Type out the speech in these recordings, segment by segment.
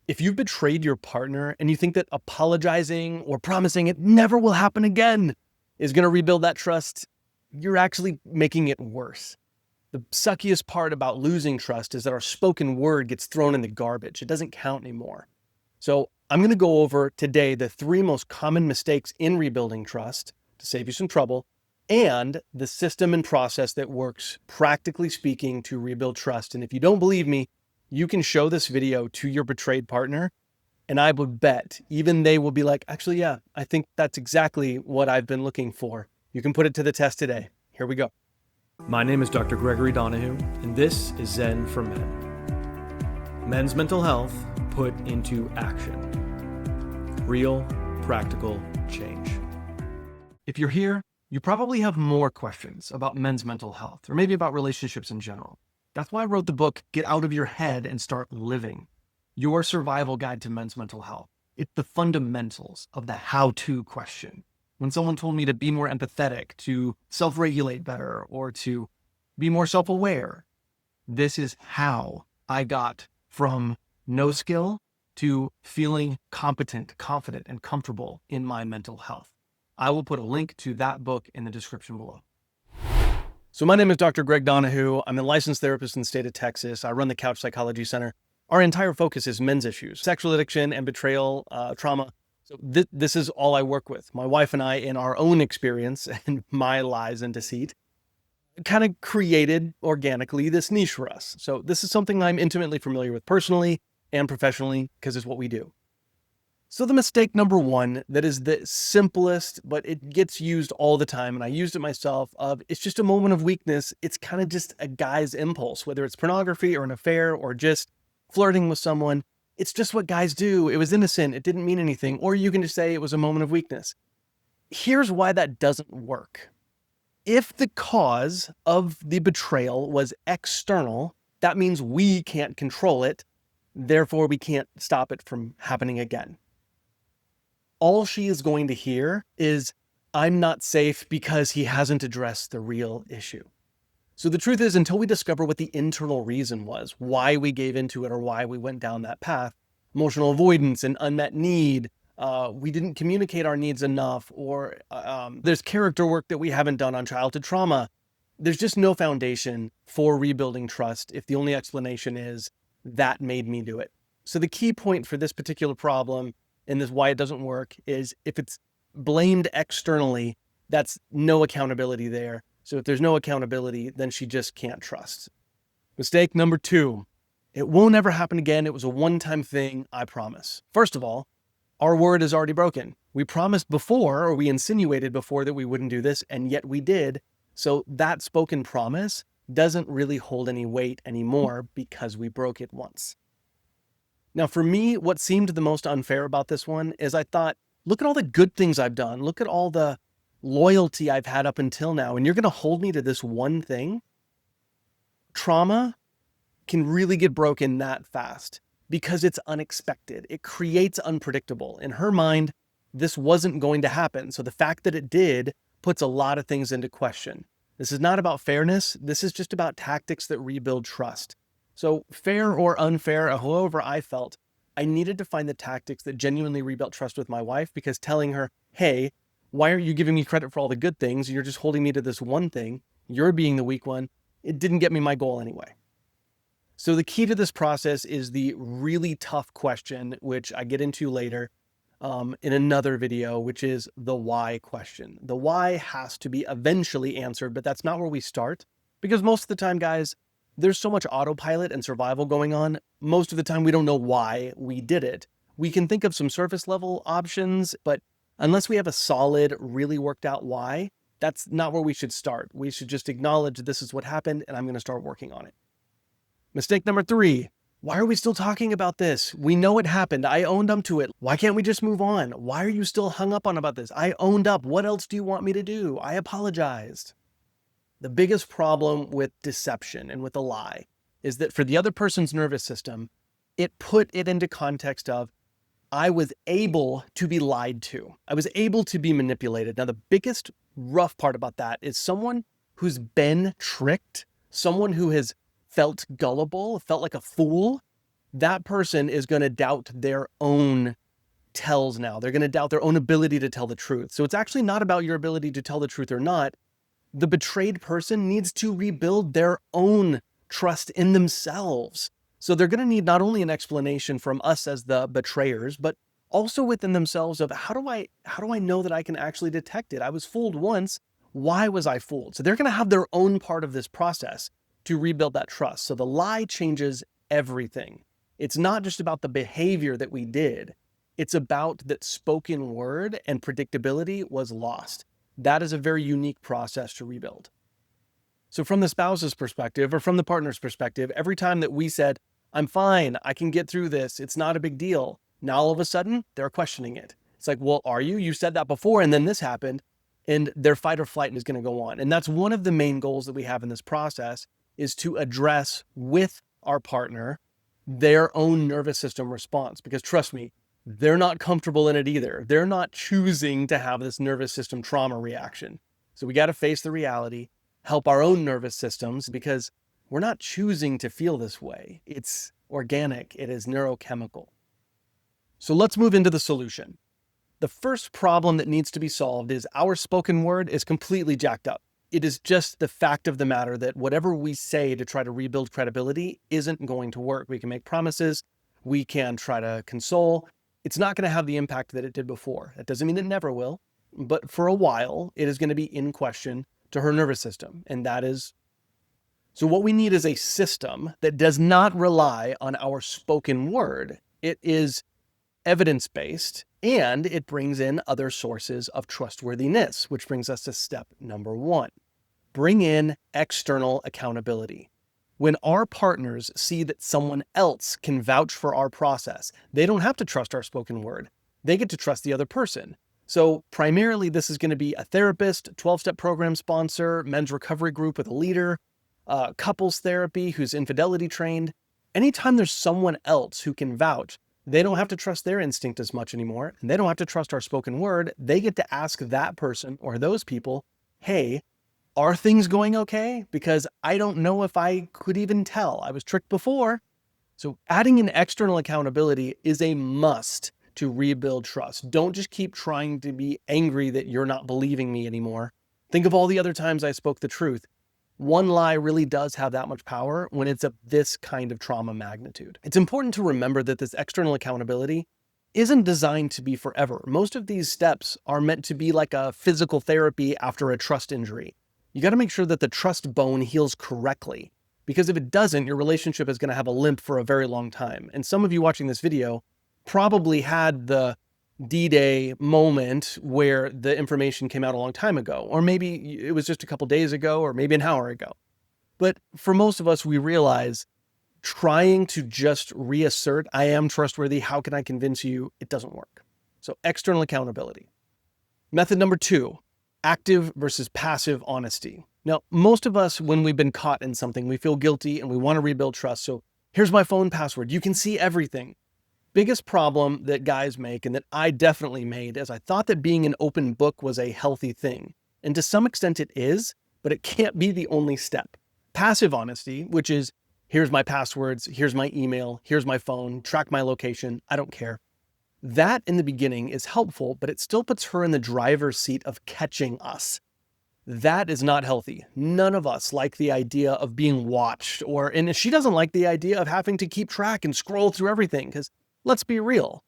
If you've betrayed your partner and you think that apologizing or promising it never will happen again is going to rebuild that trust, you're actually making it worse. The suckiest part about losing trust is that our spoken word gets thrown in the garbage. It doesn't count anymore. So I'm going to go over today the 3 most common mistakes in rebuilding trust to save you some trouble, and the system and process that works, practically speaking, to rebuild trust. And if you don't believe me, you can show this video to your betrayed partner, and I would bet even they will be like, actually, yeah, I think that's exactly what I've been looking for. You can put it to the test today. Here we go. My name is Dr. Gregory Donihoo, and this is Zen for Men. Men's mental health put into action. Real, practical change. If you're here, you probably have more questions about men's mental health, or maybe about relationships in general. That's why I wrote the book, Get Out of Your Head and Start Living, your survival guide to men's mental health. It's the fundamentals of the how-to question. When someone told me to be more empathetic, to self-regulate better, or to be more self-aware, this is how I got from no skill to feeling competent, confident, and comfortable in my mental health. I will put a link to that book in the description below. So my name is Dr. Greg Donihoo. I'm a licensed therapist in the state of Texas. I run the Couch Psychology Center. Our entire focus is men's issues, sexual addiction and betrayal, trauma. So this is all I work with. My wife and I, in our own experience and my lies and deceit, kind of created organically this niche for us. So this is something I'm intimately familiar with personally and professionally because it's what we do. So the mistake number 1, that is the simplest, but it gets used all the time, and I used it myself, of it's just a moment of weakness. It's kind of just a guy's impulse, whether it's pornography or an affair or just flirting with someone. It's just what guys do. It was innocent. It didn't mean anything. Or you can just say it was a moment of weakness. Here's why that doesn't work. If the cause of the betrayal was external, that means we can't control it. Therefore, we can't stop it from happening again. All she is going to hear is, I'm not safe because he hasn't addressed the real issue. So the truth is, until we discover what the internal reason was, why we gave into it or why we went down that path, emotional avoidance and unmet need, we didn't communicate our needs enough, or there's character work that we haven't done on childhood trauma. There's just no foundation for rebuilding trust if the only explanation is, that made me do it. So the key point for this particular problem, and this is why it doesn't work, is if it's blamed externally, that's no accountability there. So if there's no accountability, then she just can't trust. Mistake number 2, it won't ever happen again. It was a one-time thing, I promise. First of all, our word is already broken. We promised before, or we insinuated before, that we wouldn't do this, and yet we did. So that spoken promise doesn't really hold any weight anymore because we broke it once. Now, for me, what seemed the most unfair about this one is I thought, look at all the good things I've done. Look at all the loyalty I've had up until now, and you're going to hold me to this one thing? Trauma can really get broken that fast because it's unexpected. It creates unpredictable. In her mind, this wasn't going to happen. So the fact that it did puts a lot of things into question. This is not about fairness. This is just about tactics that rebuild trust. So fair or unfair, however I felt, I needed to find the tactics that genuinely rebuilt trust with my wife, because telling her, hey, why aren't you giving me credit for all the good things? You're just holding me to this one thing. You're being the weak one. It didn't get me my goal anyway. So the key to this process is the really tough question, which I get into later in another video, which is the why question. The why has to be eventually answered, but that's not where we start, because most of the time, guys, there's so much autopilot and survival going on. Most of the time, we don't know why we did it. We can think of some surface level options, but unless we have a solid, really worked out why, that's not where we should start. We should just acknowledge this is what happened, and I'm going to start working on it. Mistake number 3. Why are we still talking about this? We know it happened. I owned up to it. Why can't we just move on? Why are you still hung up on about this? I owned up. What else do you want me to do? I apologized. The biggest problem with deception and with a lie is that for the other person's nervous system, it put it into context of, I was able to be lied to. I was able to be manipulated. Now, the biggest rough part about that is someone who's been tricked, someone who has felt gullible, felt like a fool, that person is going to doubt their own tells now. They're going to doubt their own ability to tell the truth. So it's actually not about your ability to tell the truth or not. The betrayed person needs to rebuild their own trust in themselves. So they're going to need not only an explanation from us as the betrayers, but also within themselves of how do I know that I can actually detect it? I was fooled once. Why was I fooled? So they're going to have their own part of this process to rebuild that trust. So the lie changes everything. It's not just about the behavior that we did. It's about that spoken word and predictability was lost. That is a very unique process to rebuild. So from the spouse's perspective or from the partner's perspective, every time that we said, I'm fine, I can get through this, it's not a big deal. Now all of a sudden they're questioning it. It's like, well, are you? You said that before and then this happened, and their fight or flight is going to go on. And that's one of the main goals that we have in this process, is to address with our partner their own nervous system response. Because trust me, they're not comfortable in it either. They're not choosing to have this nervous system trauma reaction. So we got to face the reality, help our own nervous systems, because we're not choosing to feel this way. It's organic. It is neurochemical. So let's move into the solution. The first problem that needs to be solved is our spoken word is completely jacked up. It is just the fact of the matter that whatever we say to try to rebuild credibility isn't going to work. We can make promises. We can try to console. It's not going to have the impact that it did before. That doesn't mean it never will, but for a while, it is going to be in question to her nervous system. And that is, so what we need is a system that does not rely on our spoken word. It is evidence-based, and it brings in other sources of trustworthiness, which brings us to step number 1. Bring in external accountability. When our partners see that someone else can vouch for our process, they don't have to trust our spoken word. They get to trust the other person. So primarily, this is going to be a therapist, 12-step program sponsor, men's recovery group with a leader, couples therapy who's infidelity trained. Anytime there's someone else who can vouch, they don't have to trust their instinct as much anymore, and they don't have to trust our spoken word. They get to ask that person or those people, hey, are things going okay? Because I don't know if I could even tell. I was tricked before. So adding in external accountability is a must to rebuild trust. Don't just keep trying to be angry that you're not believing me anymore. Think of all the other times I spoke the truth. One lie really does have that much power when it's of this kind of trauma magnitude. It's important to remember that this external accountability isn't designed to be forever. Most of these steps are meant to be like a physical therapy after a trust injury. You got to make sure that the trust bone heals correctly, because if it doesn't, your relationship is going to have a limp for a very long time. And some of you watching this video probably had the D-Day moment where the information came out a long time ago, or maybe it was just a couple days ago, or maybe an hour ago. But for most of us, we realize trying to just reassert, I am trustworthy, how can I convince you, it doesn't work. So external accountability. Method number 2, active versus passive honesty. Now, most of us, when we've been caught in something, we feel guilty and we want to rebuild trust. So here's my phone password. You can see everything. Biggest problem that guys make, and that I definitely made, is I thought that being an open book was a healthy thing. And to some extent it is, but it can't be the only step. Passive honesty, which is, here's my passwords, here's my email, here's my phone, track my location, I don't care. That in the beginning is helpful, but it still puts her in the driver's seat of catching us. That is not healthy. None of us like the idea of being watched, and she doesn't like the idea of having to keep track and scroll through everything, because let's be real.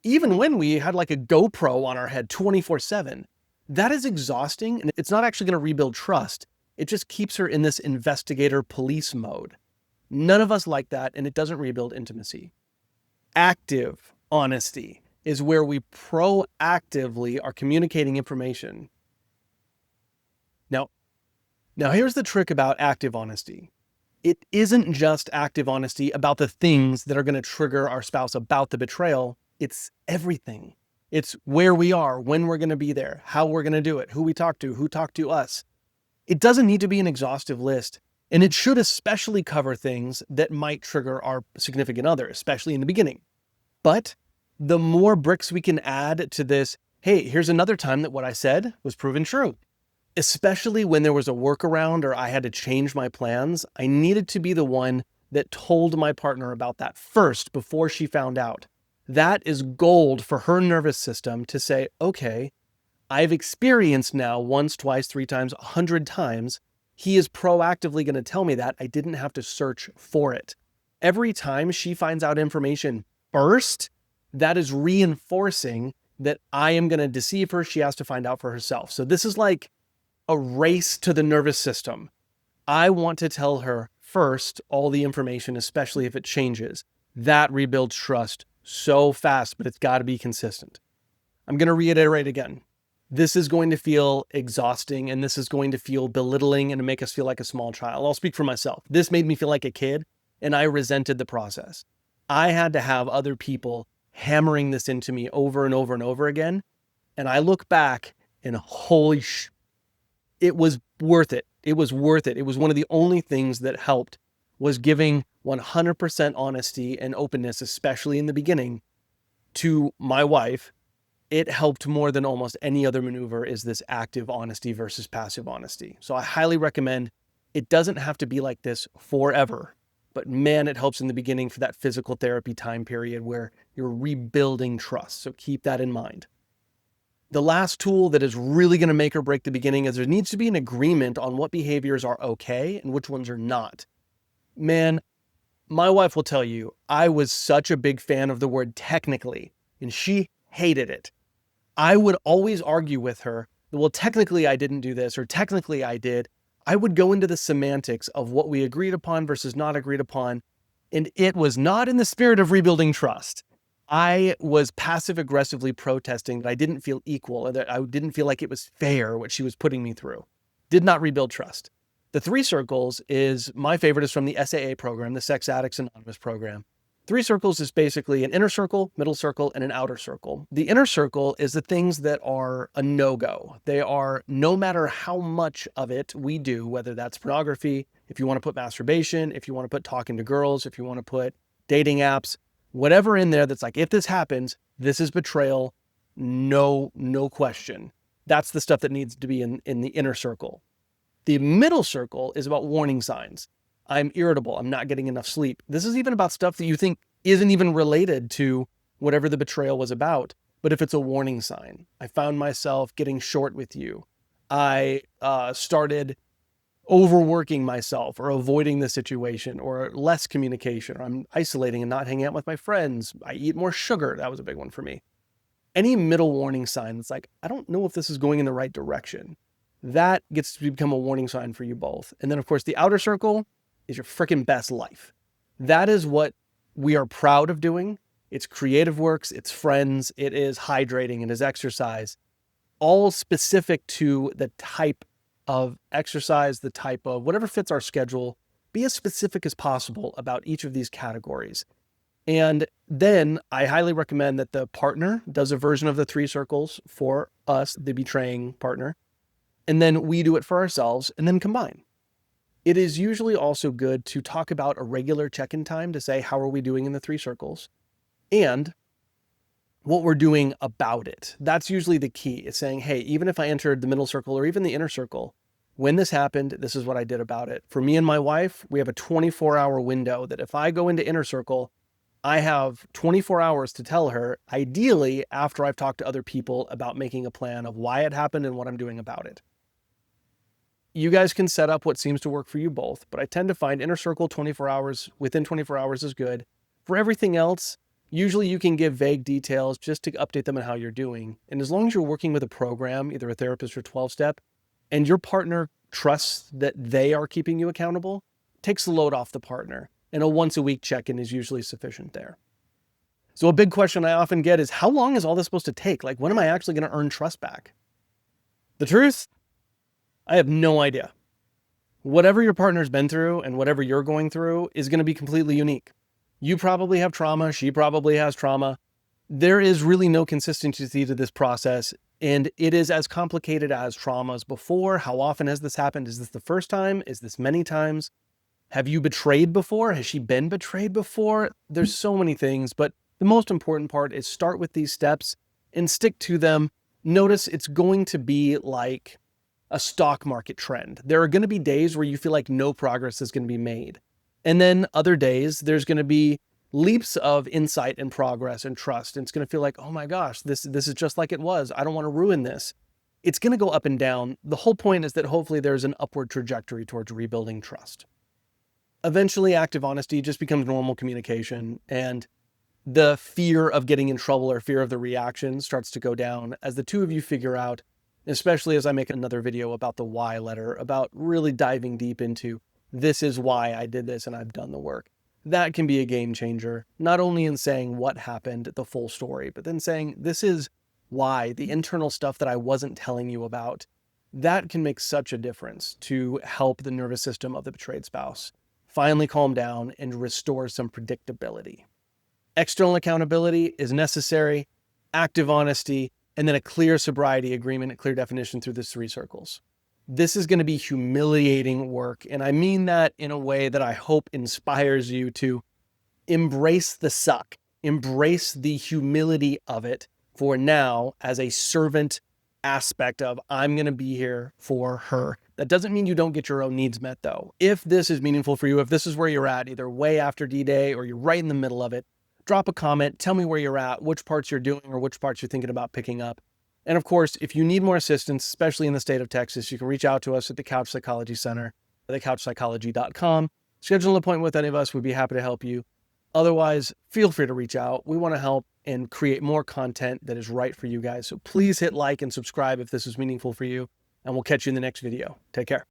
Even when we had like a GoPro on our head 24/7, that is exhausting, and it's not actually going to rebuild trust. It just keeps her in this investigator police mode. None of us like that, and it doesn't rebuild intimacy. Active honesty is where we proactively are communicating information. Now here's the trick about active honesty. It isn't just active honesty about the things that are going to trigger our spouse about the betrayal. It's everything. It's where we are, when we're going to be there, how we're going to do it, who we talk to, who talked to us. It doesn't need to be an exhaustive list, and it should especially cover things that might trigger our significant other, especially in the beginning. But the more bricks we can add to this, hey, here's another time that what I said was proven true. Especially when there was a workaround or I had to change my plans, I needed to be the one that told my partner about that first before she found out. That is gold for her nervous system to say, okay, I've experienced now once, twice, 3 times, 100 times. He is proactively going to tell me that. I didn't have to search for it. Every time she finds out information first, that is reinforcing that I am going to deceive her. She has to find out for herself. So this is like a race to the nervous system. I want to tell her first all the information, especially if it changes. That rebuilds trust so fast, but it's got to be consistent. I'm going to reiterate again. This is going to feel exhausting, and this is going to feel belittling and make us feel like a small child. I'll speak for myself. This made me feel like a kid, and I resented the process. I had to have other people hammering this into me over and over and over again. And I look back and it was worth it. It was worth it. It was one of the only things that helped, was giving 100% honesty and openness, especially in the beginning, to my wife. It helped more than almost any other maneuver, is this active honesty versus passive honesty. So I highly recommend. It doesn't have to be like this forever, but man, it helps in the beginning for that physical therapy time period where you're rebuilding trust. So keep that in mind. The last tool that is really going to make or break the beginning is there needs to be an agreement on what behaviors are okay and which ones are not. Man, my wife will tell you, I was such a big fan of the word technically, and she hated it. I would always argue with her, well, technically I didn't do this, or technically I did. I would go into the semantics of what we agreed upon versus not agreed upon, and it was not in the spirit of rebuilding trust. I was passive aggressively protesting that I didn't feel equal, or that I didn't feel like it was fair what she was putting me through. Did not rebuild trust. The 3 circles is my favorite, is from the SAA program, the Sex Addicts Anonymous program. 3 circles is basically an inner circle, middle circle, and an outer circle. The inner circle is the things that are a no-go. They are, no matter how much of it we do, whether that's pornography, if you want to put masturbation, if you want to put talking to girls, if you want to put dating apps, whatever in there that's like, if this happens, this is betrayal, no question. That's the stuff that needs to be in the inner circle. The middle circle is about warning signs. I'm irritable. I'm not getting enough sleep. This is even about stuff that you think isn't even related to whatever the betrayal was about. But if it's a warning sign, I found myself getting short with you. I started overworking myself, or avoiding the situation, or less communication, or I'm isolating and not hanging out with my friends. I eat more sugar. That was a big one for me. Any middle warning sign that's like, I don't know if this is going in the right direction, that gets to become a warning sign for you both. And then, of course, the outer circle is your freaking best life. That is what we are proud of doing. It's creative works, it's friends, it is hydrating, it is exercise, all specific to the type of exercise, the type of whatever fits our schedule. Be as specific as possible about each of these categories. And then I highly recommend that the partner does a version of the 3 circles for us, the betraying partner, and then we do it for ourselves, and then combine. It is usually also good to talk about a regular check-in time to say, how are we doing in the 3 circles? And what we're doing about it. That's usually the key. It's saying, hey, even if I entered the middle circle or even the inner circle, when this happened, this is what I did about it. For me and my wife, we have a 24-hour window that if I go into inner circle, I have 24 hours to tell her, ideally after I've talked to other people about making a plan of why it happened and what I'm doing about it. You guys can set up what seems to work for you both, but I tend to find inner circle 24 hours, within 24 hours is good. For everything else, usually you can give vague details just to update them on how you're doing. And as long as you're working with a program, either a therapist or 12-step, and your partner trusts that they are keeping you accountable, takes the load off the partner. And a once-a-week check-in is usually sufficient there. So a big question I often get is, how long is all this supposed to take? Like, when am I actually going to earn trust back? The truth? I have no idea. Whatever your partner's been through and whatever you're going through is going to be completely unique. You probably have trauma. She probably has trauma. There is really no consistency to this process, and it is as complicated as traumas before. How often has this happened? Is this the first time? Is this many times? Have you betrayed before? Has she been betrayed before? There's so many things, but the most important part is start with these steps and stick to them. Notice it's going to be like a stock market trend. There are going to be days where you feel like no progress is going to be made. And then other days, there's going to be leaps of insight and progress and trust. And it's going to feel like, oh my gosh, this is just like it was. I don't want to ruin this. It's going to go up and down. The whole point is that hopefully there's an upward trajectory towards rebuilding trust. Eventually, active honesty just becomes normal communication, and the fear of getting in trouble or fear of the reaction starts to go down as the two of you figure out, especially as I make another video about the why letter, about really diving deep into this is why I did this and I've done the work. That can be a game changer, not only in saying what happened, the full story, but then saying this is why, the internal stuff that I wasn't telling you about. That can make such a difference to help the nervous system of the betrayed spouse finally calm down and restore some predictability. External accountability is necessary, active honesty, and then a clear sobriety agreement, a clear definition through the 3 circles. This is going to be humiliating work, and I mean that in a way that I hope inspires you to embrace the suck, embrace the humility of it for now as a servant aspect of I'm going to be here for her. That doesn't mean you don't get your own needs met though. If this is meaningful for you, if this is where you're at, either way after D-Day or you're right in the middle of it, drop a comment, tell me where you're at, which parts you're doing or which parts you're thinking about picking up. And of course, if you need more assistance, especially in the state of Texas, you can reach out to us at the Couch Psychology Center, thecouchpsychology.com. Schedule an appointment with any of us. We'd be happy to help you. Otherwise, feel free to reach out. We want to help and create more content that is right for you guys. So please hit like and subscribe if this is meaningful for you, and we'll catch you in the next video. Take care.